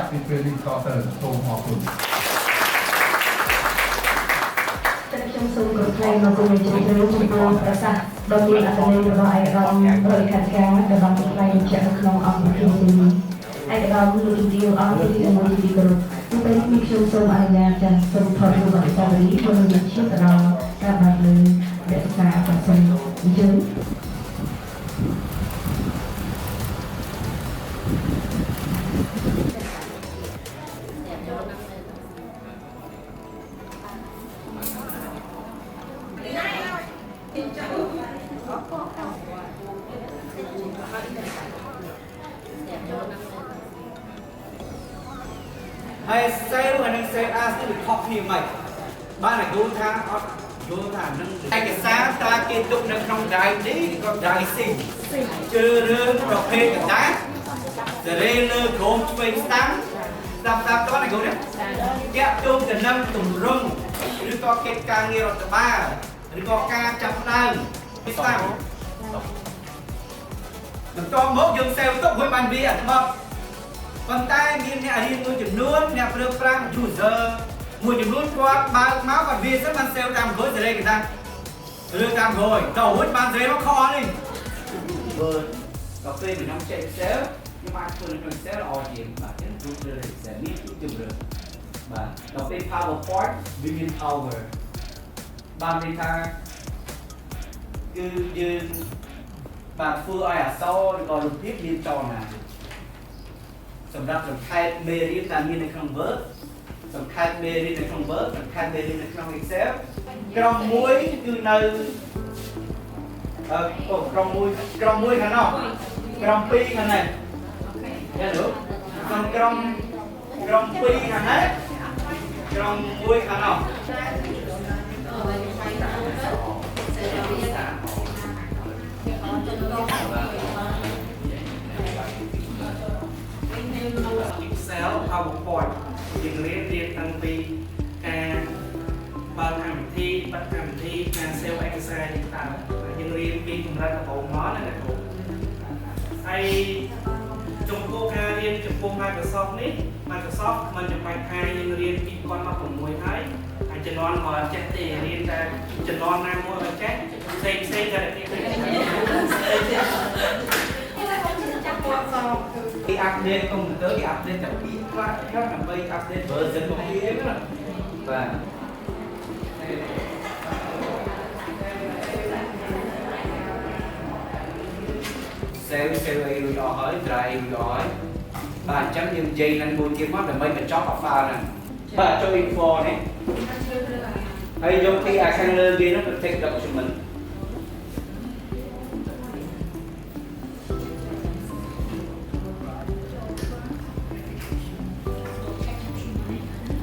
Rapid Training Center សូមអរគុណ ខ្ញុំសូមគោរពថ្លែងអំណរគុណជាជ្រាបចំពោះប្រសាសន៍ដ៏មានអត្ថន័យរបស់ឯកឧត្តមរដ្ឋលេខាធិការដែលបានថ្លែងបញ្ជាក់នៅក្នុងអង្គប្រជុំនេះឯកឧត្តមលោកជំទាវអរគុណជាមួយទីគោរពពេលនេះខ្ញុំសូមអនុញ្ញាតចាស់សូមថតរូបអនុស្សាវរីយ៍មុននឹងឈានទៅដល់ការបើកលើវគ្គសិក្សាប្រសិនអញ្ជើញ hay sale hay năng sale as thì học thì mày ba này vô thang nâng cái sáng ta kia đụng nâng trong đại đi còn đại sinh chưa rương đọc hết cả đá giờ đây lơ gồm chơi sáng đập đó này gồm đấy kẹp chung từ năm tùng rungឬក៏គេការងាររដ្ឋបាលឬក៏ការចាប់ផ្ដើមពីស្តាំបន្តមកយើងសេវទុកមួយបានវាអត់មកប៉ុន្តែមានអ្នករៀនមួយចំនួនអ្នកប្រើប្រាស់ user មួយចំនួនគាត់បើកមកគាត់វាសិនបានសេវតាមក្រោយសេរីគេថារឿងតាមក្រោយទៅរួចបានសេរីមកខអស់នេះបើដល់ពេលខ្ញុំចេះសេវខ្ញុំអាចធ្វើក្នុងសេវល្អជាងបាទចឹងជួបរឿងសេវនេះជួបរឿងបាទដល់ពេល PowerPoint វាមាន power បានន័យថាគឺយើងបាទធ្វើឲ្យអក្សរឬក៏រូបភាពមានចលនាសម្រាប់សង្ខេបមេរៀនដែលមាននៅក្នុង Word សង្ខេបមេរៀននៅក្នុង Word សង្ខេបមេរៀននៅក្នុង Excel ក្រុមមួយគឺនៅក្រុមមួយខាងនោះក្រុម2ខាងនេះយល់ទេក្រុម2ខាងនេះក្រុម1ខាងនោះExcel PowerPoint យើងរៀនតាំងពីការបើកកម្មវិធីបិទកម្មវិធីការ save ឯកសារជាដើមយើងរៀនពីកម្រិតដំបូងមកណាអ្នកគ្រូហើយចំពោះការរៀនចំពោះ Microsoft នេះ Microsoft មិនចាំបាច់ថាយើងរៀនពី2016ហើយហើយជំនាន់ក៏អត់ចេះទេរៀនតែជំនាន់ណាមួយអត់ចេះផ្សេងតែគេគេអាប់ដេតកុំព្យូទ័រគេអាប់ដេតតែពីខ្លះដើម្បីអាប់ដេត version របស់គេហ្នឹងបាទសេវអីរួចអស់ហើយ drive រួចអស់ហើយបាទអញ្ចឹងយើងនិយាយនឹងមួយទៀតមកដើម្បីបញ្ចប់ file ហ្នឹងបាទចូល info នេះហើយយកពីអាខាងលើគេនោះ protect document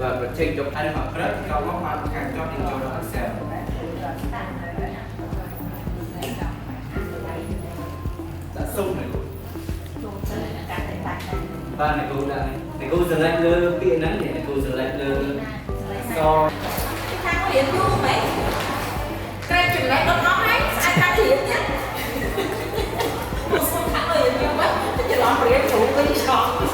បាទ protect document មកព្រឹកចូលមកបានខាងចប់យើងចូលដល់ Excel ដាក់សុំនេះបាទអ្នកគ្រូដាក់អ្នកគ្រូ select លើពាក្យហ្នឹងអ្នកគ្រូ select លើសខាងរៀនយូរមែនតែចំណេះដល់អស់ហើយស្អាតខាងរៀនទៀតខ្ញុំសុំខាងរៀនយូរមកច្រឡំរៀនគ្រូវិញឆ្លង